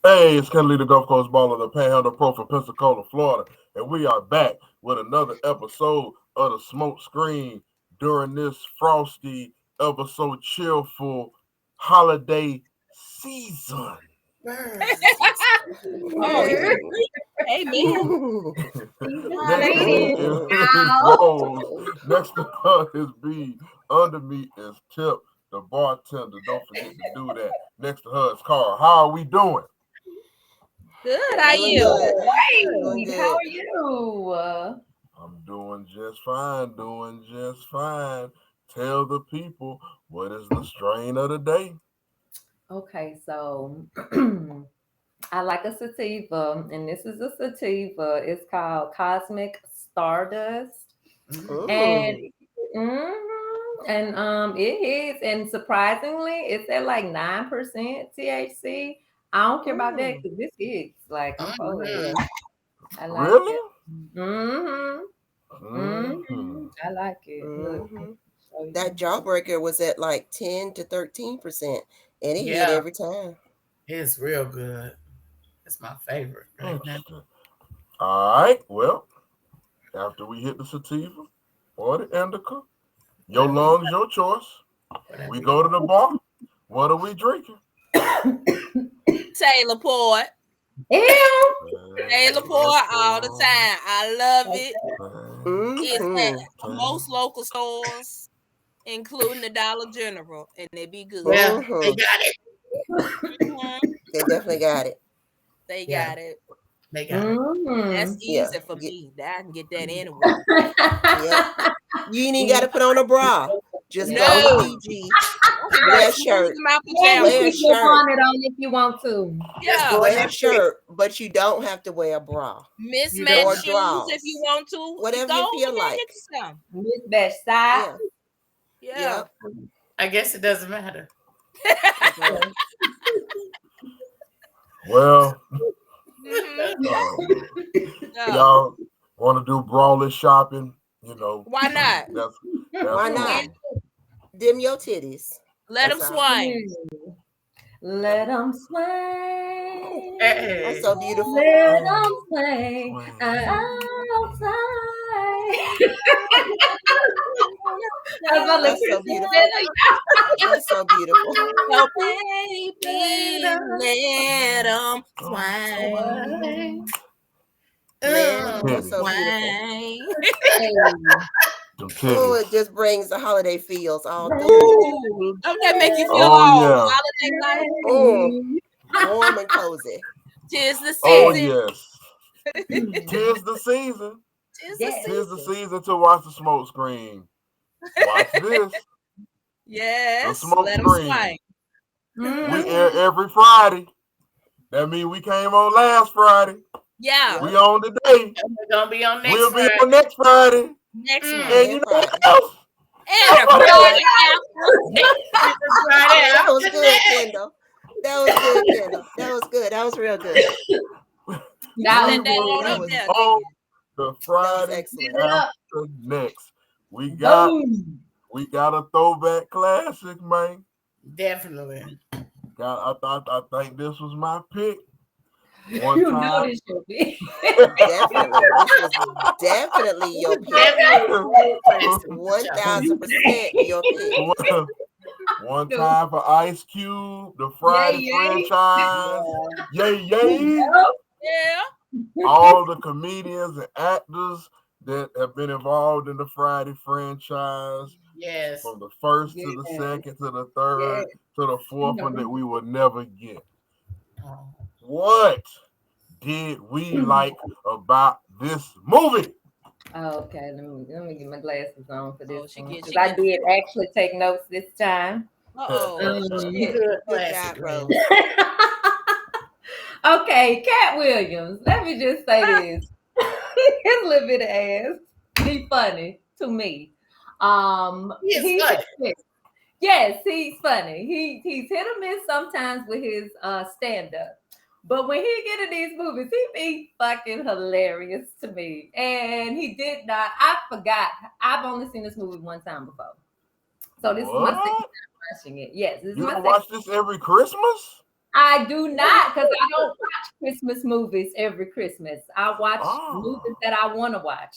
Hey, it's Kennedy, the Gulf Coast Ballin, the Panhandle Pro from Pensacola, Florida, and we are back with another episode of the Smoke Screen during this frosty, ever so cheerful holiday season. Oh, yeah. Amen. Next to me is Rose. Next to her is B. Under me is Tip, the bartender. Don't forget to do that. Next to her is Carl. How are we doing? Good. How Doing you? good. Doing Great. How good. are you? I'm doing just fine, Tell the people what is the strain of the day. Okay, so I like a sativa, and this is a sativa. It's called Cosmic Stardust, and Mm. mhm, it is, and surprisingly, it's at like 9% THC. I don't care about that Mm. because this is like I'm for Yeah. it. I like Really? it. Mm-hmm. Hmm. Mm-hmm. I like it. Look, Hmm. show you. That jawbreaker was at like 10 to 13%, and it hit Yeah, every time. it's real good. It's my favorite right now. Interesting. All right. Well, after we hit the sativa or the indica, your Whatever you lungs, your choice. whatever We you go to the bar. What are we drinking? Taylor Port. Ew. Taylor Port all the time. I love it. It's at Hmm. most local stores, including the Dollar General, and they be good. Yeah, they Hmm. got it. Mhm. They definitely got it. They Yeah, got it. they got it. That's Mm-hmm. Yeah. easy for me. That I can get that anywhere. Yep. You ain't even got to put on a bra. Just go to No, DG, that's right. wear a Smooth shirt, in my And wear a keep pajamas. your shirt, bonnet on if you want to. Just Yeah, go in wear there a quick. shirt, but you don't have to wear a bra You mismatched don't. or shoes if you drawers. want to. Whatever Go you on feel in there and like. get you some. Mismatched side. Yeah. Yeah. Yep. I guess it doesn't matter. It don't. Well, Mhm. Yeah. y'all want to do braless shopping? Why not? that's Why not? cool. Dim your titties. Let them That's all. swing. Let them swing. That's Hey, so beautiful. Let them swing Swing. outside. That's my little That's so Christmas beautiful. melody. That's so beautiful. So baby, let them swing. Man, um, that's so Titties. beautiful. Swing. Hey. Them Oh, titties. it just brings the holiday feels all through me. Ooh, don't that make you feel Oh all yeah. holiday like? Oh, warm and cozy. Tis the Oh season. yes. Tis the season. Tis the Yes. Tis the season. season to watch the smoke screen. Watch this. The Yes, smoke let them screen. swing. We air every Friday. That means we came on last Friday. Yeah, We Yep. on today. and we're gonna be on next We'll be Friday. on next Friday. next one. And And you know what Friday. else? And the Friday after. And the Friday That was after good, that. Kendall. That was good, Kendall. That was good. That was real good. You That We set was that will on That up be was there, on didn't the that was Friday excellent. it up. after next. We got Boom. a throwback classic, man. Definitely. I think this was my pick. One You know time. this should be. Definitely. This was definitely your pick. Definitely classic for sure. 1000% your pick. One time for Ice Cube, the Yay, Friday yay. franchise. Yay, yay. Yeah. All the comedians and actors that have been involved in the Friday franchise, Yes. from the first to the Yes. second to the Yes. third to the You fourth know. one that we will never get. Oh. What did we like about this movie? Okay, let me get my glasses on for this Oh, she one get because she I get the did actually take notes this time. uh-oh. Shit. Good Good classic, job, man. Rose. Okay, Cat Williams. Let me just say this: his little bit of ass. He funny to me. He is He's funny. yes, he's funny. He's hit or miss sometimes with his stand up. But when he get in these movies, he be fucking hilarious to me. And he did not. I forgot. I've only seen this movie one time before, so this is my second What? time watching it. Yes, this is You my don't second. watch this every Christmas? I do not, because I don't watch Christmas movies every Christmas. I watch movies Oh. that I want to watch.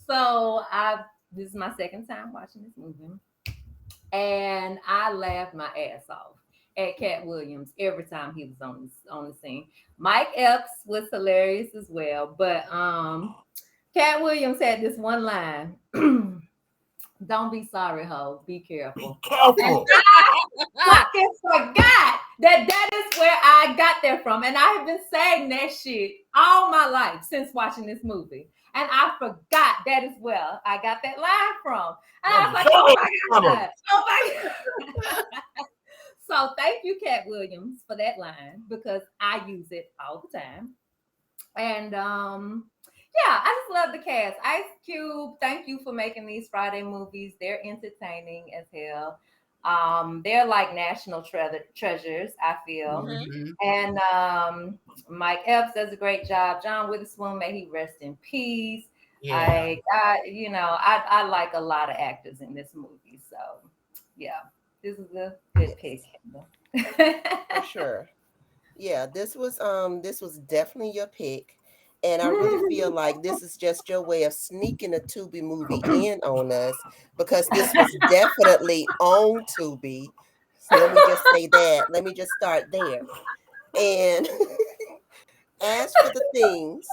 So, this is my second time watching this movie, and I laughed my ass off at Cat Williams every time he was on the scene. Mike Epps was hilarious as well, but Cat Williams had this one line. Don't be sorry, ho. Be careful. Be careful. Fucking forgot that is where I got that from. And I have been saying that shit all my life since watching this movie. And I forgot that is where I got that line from. And I was like, oh my God. Oh my God. So thank you, Cat Williams, for that line because I use it all the time. And yeah, I just love the cast. Ice Cube, thank you for making these Friday movies. They're entertaining as hell. They're like national treasures, I feel. Mhm. And Mike Epps does a great job. John Witherspoon, may he rest in peace. Yeah. I like a lot of actors in this movie. So yeah, this is a good pick. For sure. Yeah, this was definitely your pick. And I really feel like this is just your way of sneaking a Tubi movie in on us because this was definitely on Tubi. So let me just say that. Let me just start there. And as for the things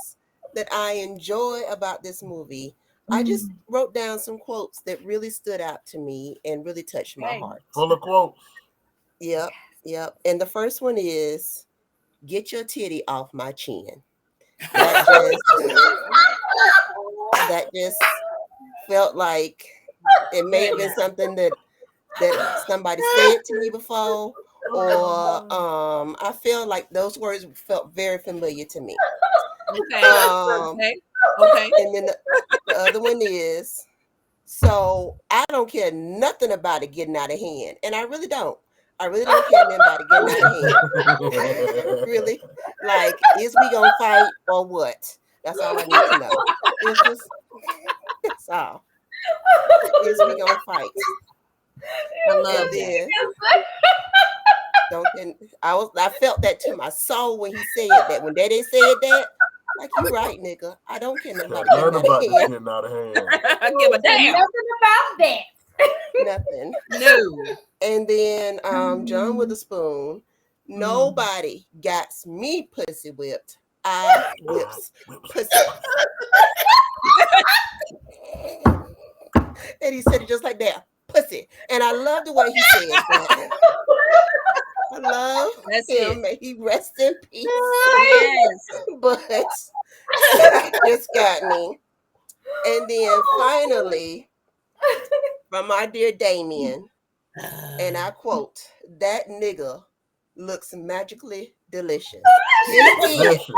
that I enjoy about this movie, I just wrote down some quotes that really stood out to me and really touched my heart. Full of quotes. Yep, yep. And the first one is, "Get your titty off my chin." That just felt like it may have been something that somebody said to me before, or I feel like those words felt very familiar to me. Okay. And then the other one is, "So I don't care nothing about it getting out of hand," and I really don't. I really don't care nothing about it getting out of hand. Really, like, is we gonna fight or what? That's all I need to know. It's just, that's all. Is we gonna fight? I love And then I felt that to my soul when he said that. When Daddy said that, like, you right, nigga. I don't care nothing about Learn about it this getting getting out of hand. that. Give a damn. Nothing about that. nothing. No. And then John Witherspoon, "Nobody got me pussy whipped. I whips pussy." And he said it just like that, pussy. And I love the way he says that. I love That's him. it. May he rest in peace. Yes. But that just got me. And then finally, from our dear Damien, and I quote, "That nigga looks magically delicious." And he did. Delicious.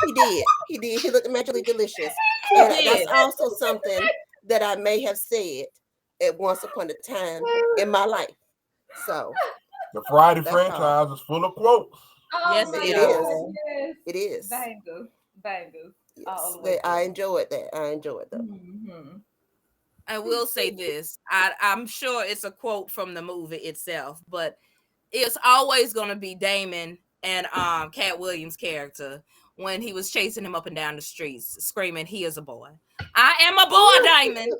He did. He did. He looked magically delicious. And that's also something that I may have said at once upon a time in my life. So The Friday that's all. franchise is full of quotes. Yes, my it are. is. Yes. It is. Bangers. All Yes. the way But I through. enjoyed that. I enjoyed that. I will say this. I'm sure it's a quote from the movie itself, but it's always gonna be Damon and Cat Williams' character when he was chasing him up and down the streets, screaming, "He is a boy. I am a boy, Damon."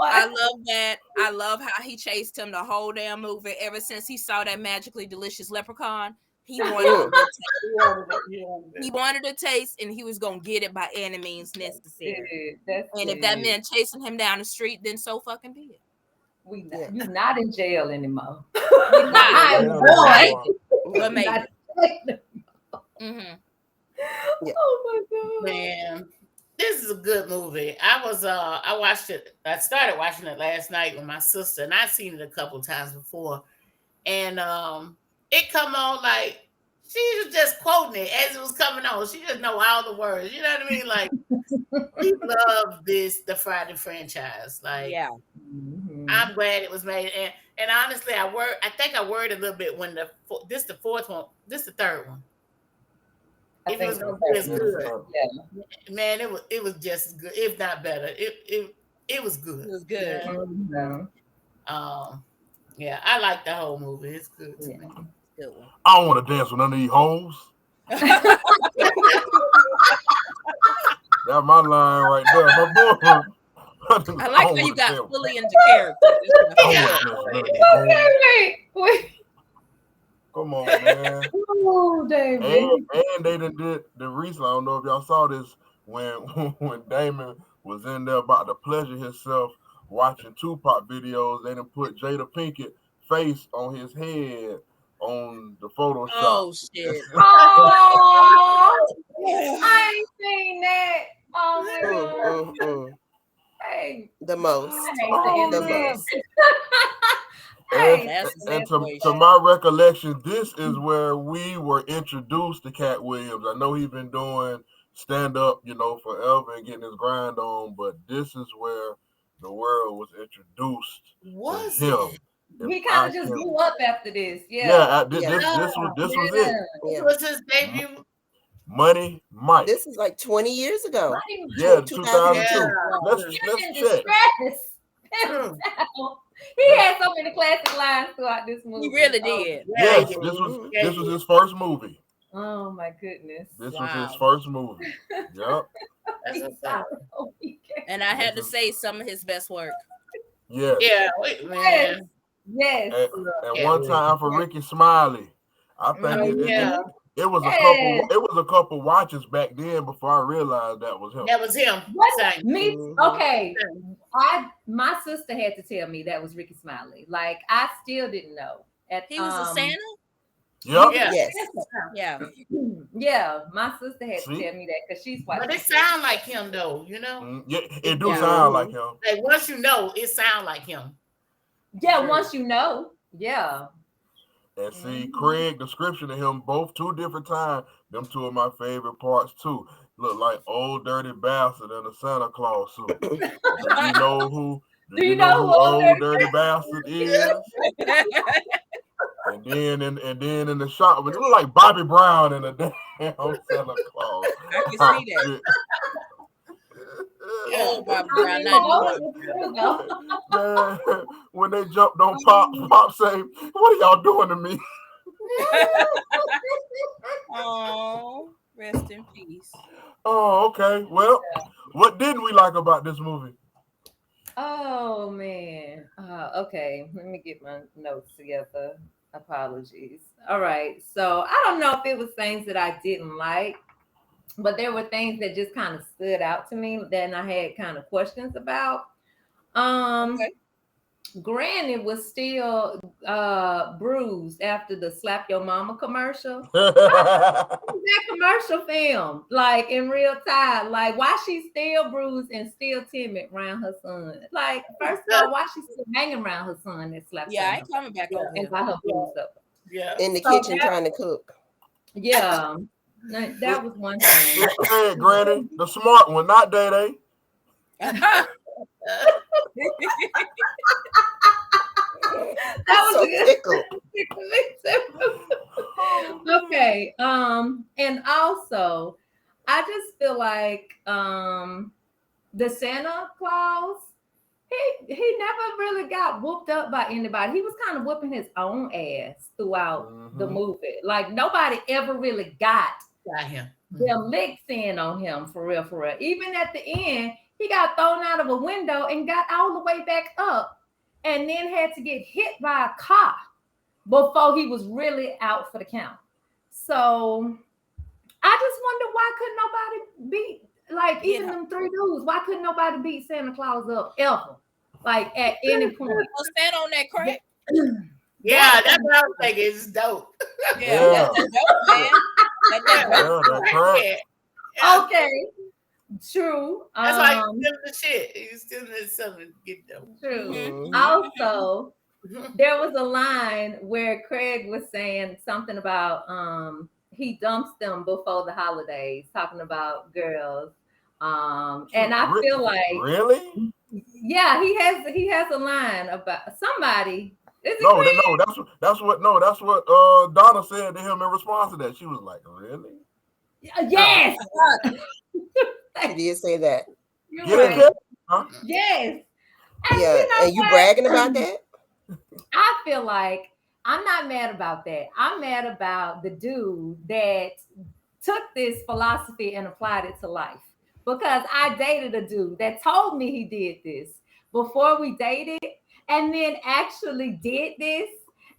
I love that. I love how he chased him the whole damn movie. Ever since he saw that magically delicious leprechaun, he wanted the taste. He wanted a taste, and he was gonna get it by any means necessary. And if that meant chasing him down the street, then so fucking be it. You're not in jail anymore. We're not. But maybe. Yeah. Oh my God. Man, this is a good movie. I watched it. I started watching it last night with my sister, and I've seen it a couple times before. And it come on like she was just quoting it as it was coming on. She just know all the words. You know what I mean? Like, we love the Friday franchise. Like, Yeah. I'm glad it was made. And honestly, I think I worried a little bit when this the fourth one, this the third one. If it was gonna be as good, man, it was just as good, if not better. It was good. It was good. Yeah, I like the whole movie. It's good to Yeah. me. Good one. I don't want to dance with none of these hoes. That's my line right there. My boy. I like how you got fully into character. That's my Yeah. favorite. Okay, wait. Come on, man. Oh, David. And they done did the recent. I don't know if y'all saw this when when Damon was in there about to pleasure himself watching Tupac videos. They done put Jada Pinkett face on his head on the Photoshop. Oh shit! Oh, I ain't seen that. Oh my god. Hey, The most. I hate The the most. Hey, And to my recollection, this is where we were introduced to Cat Williams. I know he's been doing stand up, forever and getting his grind on, but this is where the world was introduced Was to him. it? he kind of just blew up after this. Yeah, Yeah. this was it. It was his debut. Money Mike. This is like 20 years ago. Yeah, 2002. 2002. Yeah. Let's check. He had so many classic lines throughout this movie. He really did. Yes, this was his first movie. Oh my goodness. This was his first movie. Yep. And I had to say some of his best work. Yes. Yeah, wait, man. Yes. And one time for Ricky Smiley. I think it was a couple watches back then before I realized that was him. That was him. What? Me? Okay. My sister had to tell me that was Ricky Smiley. Like I still didn't know. He was a Santa? Yep. Yes. Yeah. Yeah. My sister had to tell me that because she's watching. But it sound like him though, you know? Yeah, it do sound like him. Like once you know, it sound like him. Yeah, once you know. Yeah. And see, Craig description of him both 2 different times. Them 2 of my favorite parts too. Look like old dirty bastard in a Santa Claus suit. Do you know who old dirty bastard is? And then in the shop, it looked like Bobby Brown in a damn Santa Claus. I can see that. Oh, Bobby Brown, Man, when they jumped on Pop say, "What are y'all doing to me?" Oh, rest in peace. Oh, okay. Well, what didn't we like about this movie? Oh man. Okay. Let me get my notes together. Apologies. All right. So I don't know if it was things that I didn't like, but there were things that just kind of stood out to me that I had kind of questions about. Granny was still bruised after the Slap Your Mama commercial. That commercial film, like in real time, like why she's still bruised and still timid around her son. Like, first of all, why she's still hanging around her son that slapped her. I ain't coming back over and got her bruised up. Yeah. In the kitchen trying to cook. Yeah. That was one thing. Hey, Granny, the smart one, not Day Day. That was so tickled. Okay. And also, I just feel like the Santa Claus, he never really got whooped up by anybody. He was kind of whooping his own ass throughout the movie. Like nobody ever really got him. Them licks in on him for real, for real. Even at the end, he got thrown out of a window and got all the way back up, and then had to get hit by a car before he was really out for the count. So I just wonder why couldn't nobody beat, like even them 3 dudes, why couldn't nobody beat Santa Claus up ever? Like at any point. Well, stand on that crack. Yeah, that's what I was thinking. It's dope. Yeah, that's dope, man. That's crack. Okay. True. That's why he's still the shit. He's still in something to get dope. True. Also, there was a line where Craig was saying something about he dumps them before the holidays, talking about girls. And I feel like really, yeah, he has a line about somebody. No, that's what Donna said to him in response to that. She was like, "Really? Yes." She did say that. Right. Huh? Yes. And you bragging about that? I feel like I'm not mad about that. I'm mad about the dude that took this philosophy and applied it to life. Because I dated a dude that told me he did this before we dated and then actually did this.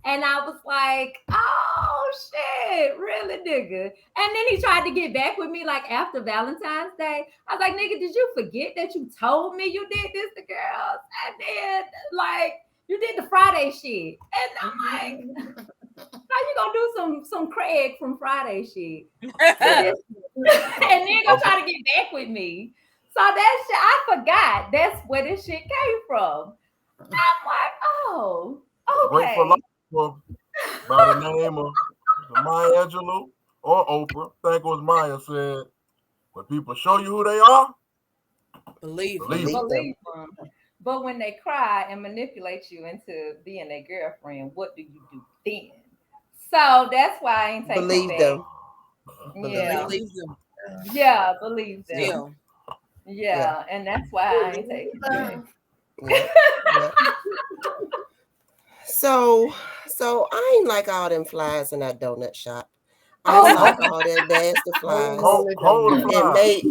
And I was like, oh shit, really, nigga. And then he tried to get back with me like after Valentine's Day. I was like, nigga, did you forget that you told me you did this to girls? And then, like, you did the Friday shit. And I'm like, how you gonna do some Craig from Friday shit? And then gonna try to get back with me. So that shit, I forgot. That's where this shit came from. I'm like, oh, Great okay. philosopher by the name of Maya Angelou or Oprah. I think it was Maya said, when people show you who they are, Believe believe me. them. Believe them. But when they cry and manipulate you into being their girlfriend, what do you do then? So that's why I ain't taking Believe it back. them. Yeah. Believe them. Yeah, believe them. Yeah. Still. Yeah, and that's why I ain't taking it back. Yep. Yep. So I ain't like all them flies in that donut shop. I Oh didn't my like all that bastard flies. Hold the And fly. made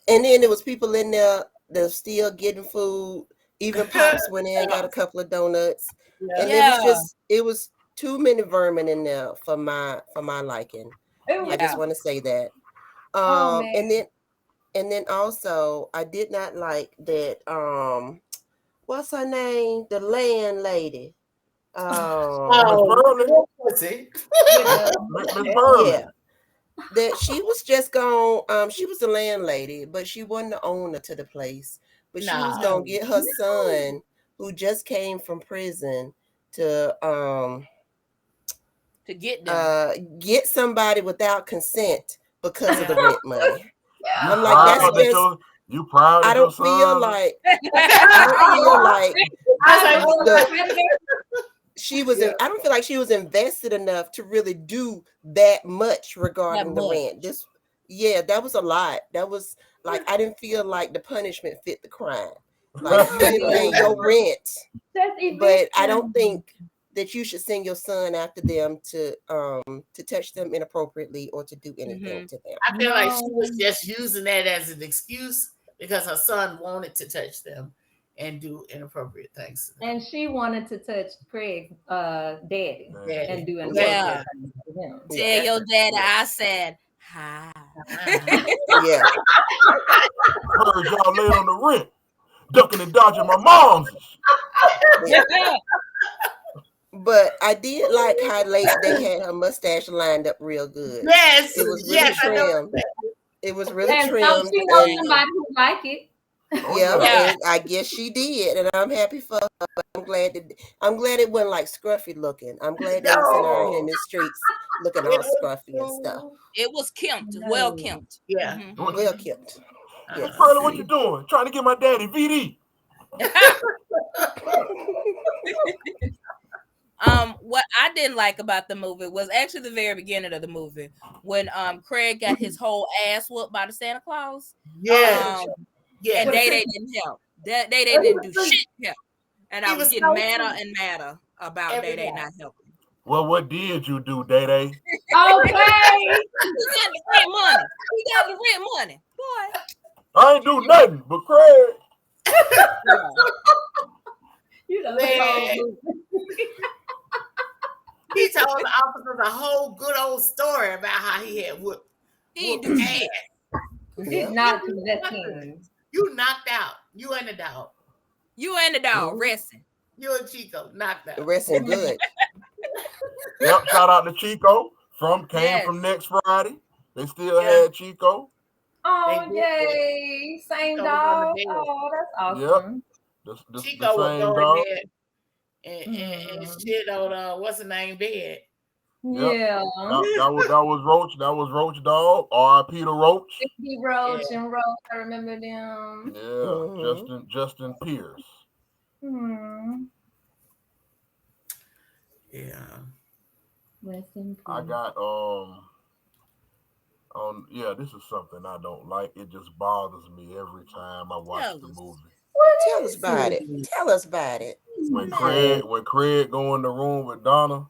and then there was people in there that still getting food. Even Pops went in, got a couple of donuts. And Yeah. it was too many vermin in there for my liking. It was, I just Yeah. want to say that. oh man. And then also I did not like that what's her name? The landlady. Miss Pearly. With Miss Pearly. Yeah. That she was just gone. She was the landlady, but she wasn't the owner to the place. But she was gonna get her son, who just came from prison, To get them. get somebody without consent because of the rent money. You I'm like, that's proud that just you proud I that your don't feel son like I don't feel like I was like, I don't feel like she was invested enough to really do that much That regarding the much. rent. That was a lot. That was like I didn't feel like the punishment fit the crime. Like you didn't pay your rent, That's but I don't eviction. think that you should send your son after them to touch them inappropriately or to do anything Mhm. to them. I feel like she was No. just using that as an excuse because her son wanted to touch them and do inappropriate things to them. And she wanted to touch Craig's daddy Yeah. and do Yeah. inappropriate things to him. Yeah. Tell your daddy Yeah. I said hi. Yeah. heard y'all laid on the rent, ducking and dodging my mom's. But I did like how late they had her mustache lined up real good. Yes, It was really yes, I know. trimmed. It was really And so trimmed. she knows And somebody who like it. Oh yeah, Yeah. and I guess she did, and I'm happy for her. But I'm glad it wasn't like scruffy looking. I'm glad they was in out here in No, the streets looking it all was scruffy and stuff. so, It was kempt. Well No. kempt. yeah. Mhm. Well kept. Yes. Pearly, what you doing? Trying to get my daddy VD. What I didn't like about the movie was actually the very beginning of the movie when Craig got his whole ass whooped by the Santa Claus. Yes, And yes. they didn't help. They didn't do shit to help. And I He was was getting so madder sweet and madder about every Day time. not helping. Well, what did you do, Day Day? Okay. He got the rent money. He got the rent money. Boy. I ain't do nothing but Craig. Yeah. You know, Man, he told the officers a whole good old story about how he had He ain't whooped do ass. shit. Yeah. not possess him. You knocked out. You and the dog. You and the dog Mhm. resting. You and Chico knocked out. Resting good. Yep, shout out to Chico came Yes. from next Friday. They still Yeah. had Chico. Oh, They did. yay. Same Chico was on the dog. bed. Oh, that's Yep. awesome. The Chico would same go in dog. there and Mhm. shit on what's the name bed. Yep. Yeah. That was Roach. That was Roach dog. R.I.P. to Roach. Vicky Roach Yeah. and Roach. I remember them. Yeah, Mhm. Justin Pierce. Hmm. Yeah. Rest in peace. I got yeah, this is something I don't like. It just bothers me every time I watch Tell the us. movie. Tell us about it. Tell us about it. when Craig go in the room with Donna,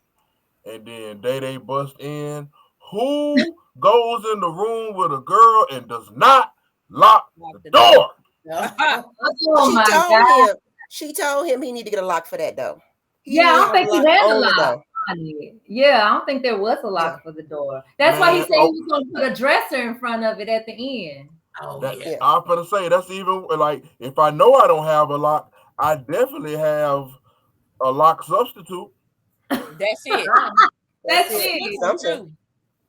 and then Day bust in. Who goes in the room with a girl and does not lock the door? Oh my God. She told him he need to get a lock for that though. I don't think he had a on the lock. door. Yeah, I don't think there was a lock for the door. That's why he said he was going to put a dresser in front of it at the end. I'm gonna say that's even like if I know I don't have a lock, I definitely have a lock substitute. That's it. That's it.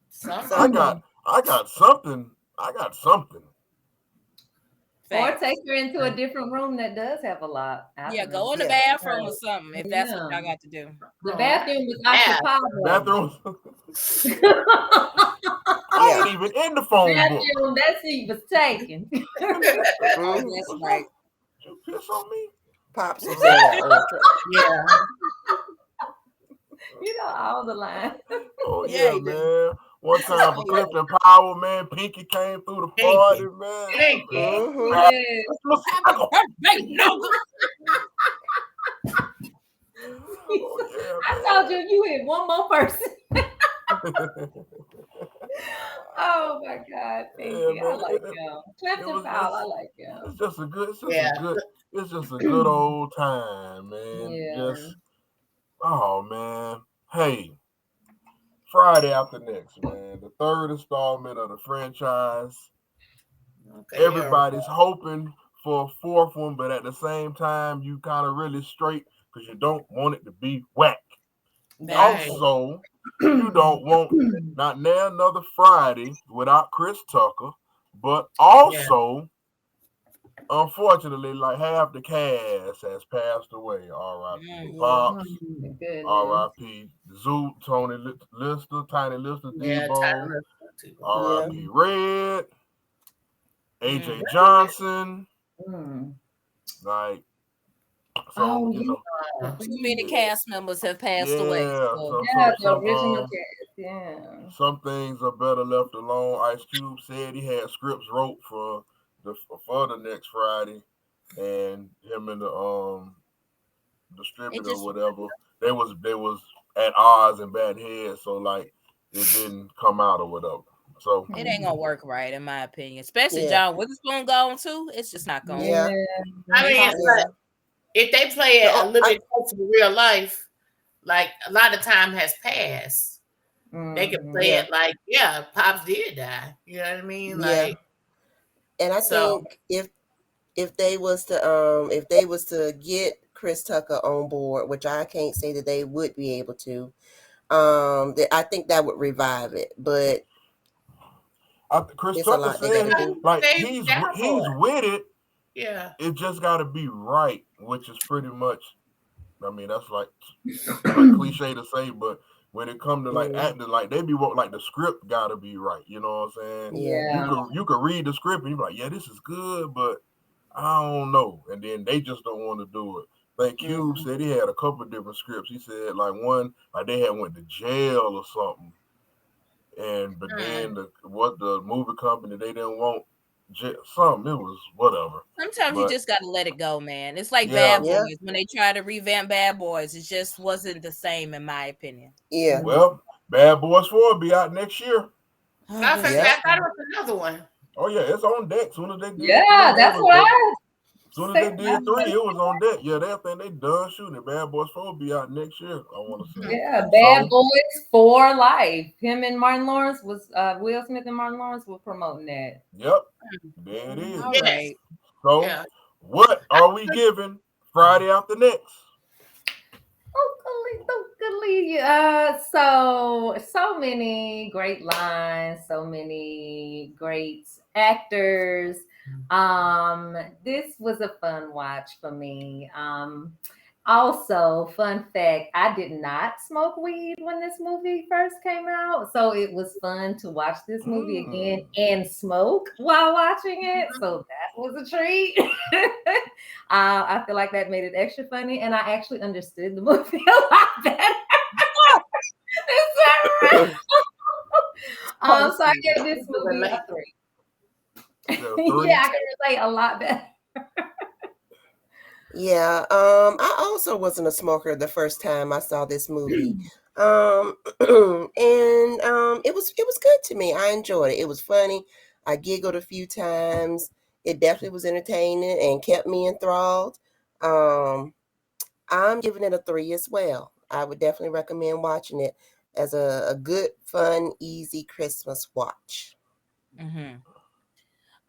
Something. I got something. I got something. Or take her into a different room that does have a lock. Go in the bathroom or something if that's what y'all got to do. The bathroom was occupied. I ain't even in the phone book. That seat was taken. That's right. Did you piss on me? Pops was in that. Yeah. You know all the lines. Oh yeah, man. One time for Clifton Power, man, Pinky came through the party, man. I told you hit one more person. Oh my God, Pinky. I like him. Clifton Powell, I like him. It's just a good old time, man. Yeah. Oh man. Hey. Friday after next, man. The third installment of the franchise. Everybody's hoping for a fourth one, but at the same time, you kind of really straight because you don't want it to be whack. Also, you don't want not another Friday without Chris Tucker, but also, unfortunately, like half the cast has passed away. R.I.P. Pops. R.I.P. Zoo, Tony Lister, Tiny Lister, Debo. R.I.P. Red. AJ Johnson. Like, so, you know. Too many cast members have passed away. So. The original cast, some things are better left alone. Ice Cube said he had scripts wrote for the next Friday, and him and the distributor or whatever, they was at odds and batting heads, so like it didn't come out or whatever. So it ain't gonna work right, in my opinion. Especially John Witherspoon gone too. It's just not going. I mean, if they play it a little bit close to real life, like a lot of time has passed, they can play it like, Pops did die. You know what I mean? Like, and I think if they was to get Chris Tucker on board, which I can't say that they would be able to, I think that would revive it. But Chris Tucker said like he's with it. Yeah, it just got to be right, which is pretty much. I mean, that's like cliche to say, but when it comes to like acting, like they be like the script got to be right. You know what I'm saying? Yeah. You could read the script and you be like, yeah, this is good, but I don't know, and then they just don't want to do it. Like Cube said, he had a couple of different scripts. He said like one, like they had went to jail or something, but then the movie company they didn't want something. It was whatever. Sometimes you just gotta let it go, man. It's like Bad Boys when they try to revamp Bad Boys. It just wasn't the same, in my opinion. Yeah. Well, Bad Boys 4 will be out next year. I thought it was another one. Oh yeah, it's on deck. Soon as they did that's what I. Soon as they did 3, it was on deck. Yeah, they think they done shooting it. Bad Boys 4 will be out next year. I want to say. Yeah, Bad Boys for life. Him and Martin Lawrence was Will Smith and Martin Lawrence were promoting that. Yep, there it is. All right. So, what are we giving Friday after next? So many great lines, so many great actors. This was a fun watch for me. Also, fun fact, I did not smoke weed when this movie first came out. So it was fun to watch this movie again and smoke while watching it. So that was a treat. I feel like that made it extra funny. And I actually understood the movie a lot better. So I gave this movie a 3. Yeah, I can relate a lot better. Yeah, I also wasn't a smoker the first time I saw this movie. And it was good to me. I enjoyed it. It was funny. I giggled a few times. It definitely was entertaining and kept me enthralled. Um, I'm giving it a 3 as well. I would definitely recommend watching it as a good, fun, easy Christmas watch. Mm-hmm.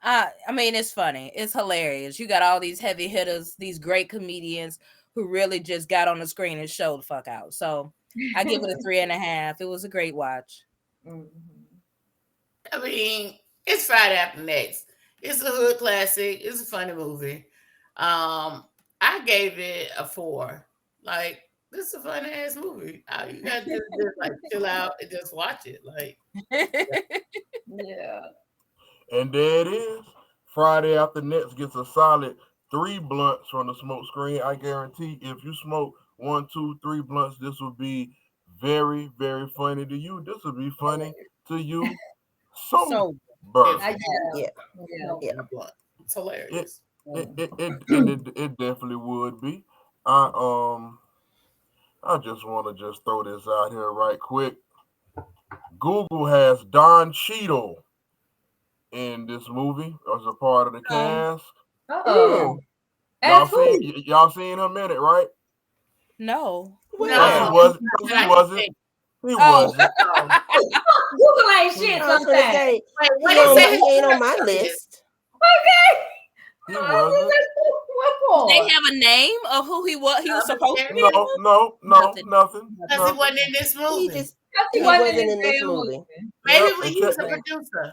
I mean, it's funny. It's hilarious. You got all these heavy hitters, these great comedians who really just got on the screen and showed the fuck out. So I give it a 3.5. It was a great watch. Mhm. I mean, it's Friday After Next. It's a hood classic. It's a funny movie. I gave it a 4. Like, this is a funny ass movie. You gotta just like chill out and just watch it. Like, Yeah. And there it is. Friday After Next gets a solid 3 blunts from the smoke screen. I guarantee if you smoke 1, 2, 3 blunts, this will be very, very funny to you. This will be funny to you. So Sober. I, Yeah, yeah. yeah. it's hilarious. It definitely would be. I I just want to just throw this out here right quick. Google has Don Cheadle in this movie as a part of the cast. Uh-oh. Y'all As who? y'all seen him in it, right? no. Cause he Where? No, wasn't. Cause I he can wasn't. think. He Oh. wasn't. Google ain't shit I was gonna sometimes. say Wait, what he is on my, it? he ain't on my list. Okay. He wasn't. What Did for? they have a name of who he was? He was supposed to be in the movie? No, Nothing. nothing. Because he wasn't in this He movie. just He he wasn't wasn't in in this this damn movie. movie. Maybe Yep, he and was check. a producer.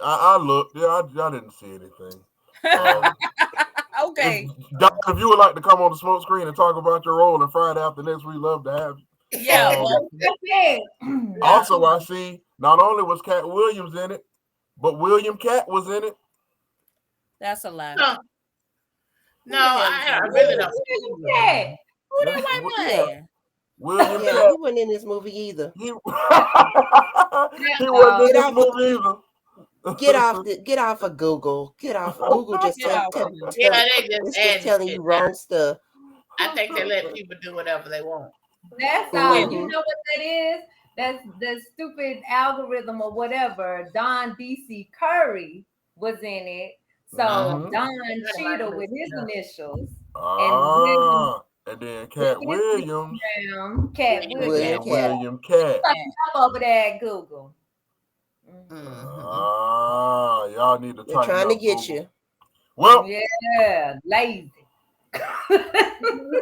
I looked. Yeah, I didn't see anything. Okay. If you would like to come on the smoke screen and talk about your role in Friday After Next, we'd love to have you. Yeah. Um, Okay. Also, I see not only was Cat Williams in it, but William Cat was in it. That's a lie. No, Who the hell is I that? really don't. Yeah. Who that That's- white Yeah. man? William Yeah, Cat. he wasn't in this movie either. He, he wasn't in Get this off movie either. get off of Google. Get off. Google just Get off of here. Yeah, they just it's added just telling shit you now. wrong stuff. I think they let people do whatever they want. That's all. You Mhm. know what that is? That's the stupid algorithm or whatever. Don DC Curry was in it. So Mhm. Don Cheadle with his initials. And then Cat Williams. Cat And William then Williams. Cat. William Cat. Up over there at Google. Y'all need to They're tighten trying up to get Google. you. Well, Yeah, lazy.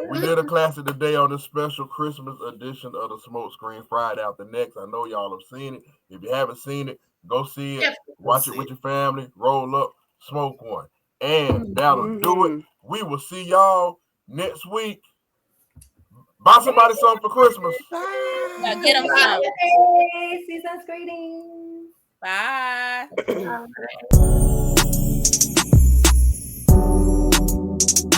we did a classic today on this special Christmas edition of the Smoke Screen Friday After Next. I know y'all have seen it. If you haven't seen it, go see it. Definitely Watch see it with your family. Roll up, smoke one. And that'll do Mhm. it. We will see y'all next week. Buy somebody something for Christmas. Now get them Bye. some. Hey, season's greetings. Bye. it.